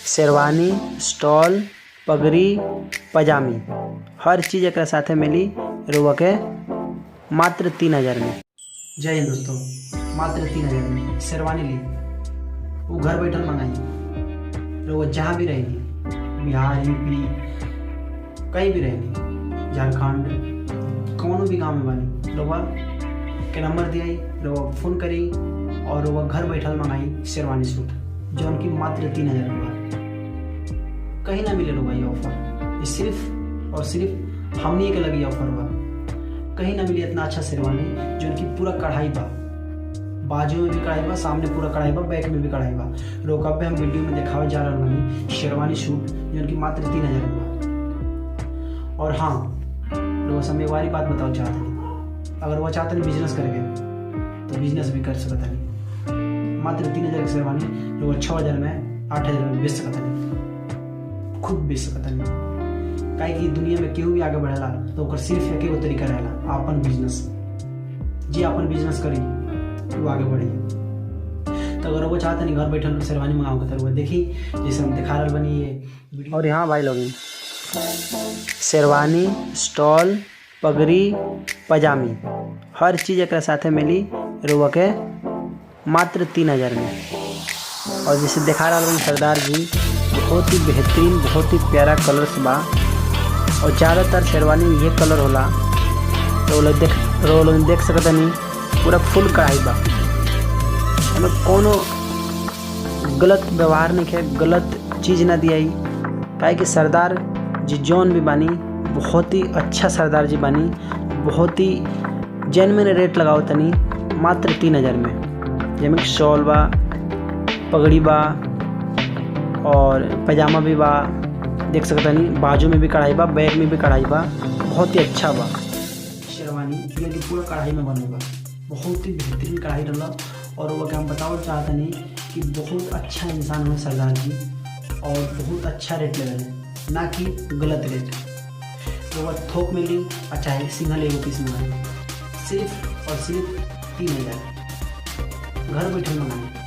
Sherwani, stall, पगड़ी, पजामी हर चीज़ एक साथे मिली रुआ के मात्र 3000 में। जय हिंद दोस्तों, मात्र 3000 में शेरवानी ली वो घर बैठल मंगाई। रुआ जहाँ भी रहेंगी, बिहार, यूपी, कहीं भी रहेंगी, झारखंड, कौनो भी गाँव में बनी, रुआ के नंबर दिया, रुआ फ़ोन करी और रुआ घर बैठल मंगाई शेरवानी सूट जो उनकी मात्र 3000 रुपये। कहीं ना मिले रुआ ये ऑफर, ये सिर्फ और सिर्फ हमनी के लगी ऑफर बा। कहीं ना मिले इतना अच्छा शेरवानी जो उनकी पूरा कढ़ाई बा, बाजू में भी कढ़ाई बा, सामने पूरा कढ़ाई बा, बैक में भी कढ़ाई बा। रोका पे हम वीडियो में दिखावे जा रहा बनी शेरवानी सूट जो उनकी मात्र 3000 रुपये। और हाँ, लोग हम एक बारी बात बताओ चाहते हैं, अगर वो चाहते हैं बिजनेस करके तो बिजनेस भी कर सकता नहीं। मात्र 3000 की शेरवानी लोग 6000 में, 8000 में बेच सकता नहीं, खुद बेच सकता नहीं। काहे कि दुनिया में केहू भी आगे बढ़ेला तो ओकर सिर्फ एक एगो तरीका रहेला, अपन बिजनेस। जी अपन बिजनेस करी वो आगे बढ़ी। तो अगर वो चाहते नहीं घर बैठल शेरवानी मंगाओ के तो देखी जैसे हम दिखा रहा बनी ये वीडियो। और यहाँ भाई लोग शेरवानी, स्टॉल, पगड़ी, पजामी हर चीज़ एक साथे मिली रुआ के मात्र 3000 में। और जैसे दिखा रहा बनी सरदार जी, बहुत ही बेहतरीन, बहुत ही प्यारा कलर्स बा। और ज़्यादातर शेरवानी में ये कलर होला तो लोग देख सकता नहीं, पूरा फुल कढ़ाई बा। हमें कोनो गलत व्यवहार नहीं है, गलत चीज़ ना दिया। काहे कि सरदार जी जौन भी बानी बहुत ही अच्छा सरदार जी बानी, बहुत ही जेन्युइन रेट लगाओ तनी मात्र 3000 में। जैसे कि शॉल बा, पगड़ी बा और पजामा भी बा, देख सकता नहीं, बाजू में भी कढ़ाई बा, बैक में भी कढ़ाई बा, बहुत ही अच्छा बा शेरवानी। ये कि पूरा कढ़ाई में बने बा, बहुत ही बेहतरीन कढ़ाई रहा। और वो क्या हम बताओ चाहते नहीं कि बहुत अच्छा इंसान है सरदार जी, और बहुत अच्छा रेट ले रहे हैं, ना कि गलत रेट। तो वह थोक में ली, अच्छा है सिंगल एगो पीस में सिर्फ और सिर्फ 3000 घर बैठे मंगाए।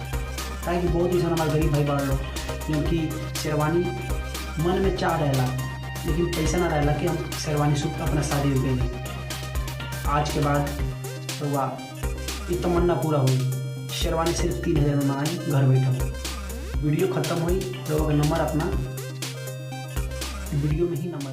काहे कि बहुत ही हमारे गरीब भाई बड़ा लोग क्योंकि शेरवानी मन में चाह रहेला लेकिन पैसा ना रहेला कि हम शेरवानी सूट अपना शादी में पहने। आज के बाद तो वाह ये तमन्ना पूरा हुई, शेरवानी सिर्फ 3000 में मंगाई घर बैठो। वीडियो ख़त्म हुई, लोगों का नंबर अपना वीडियो में ही नंबर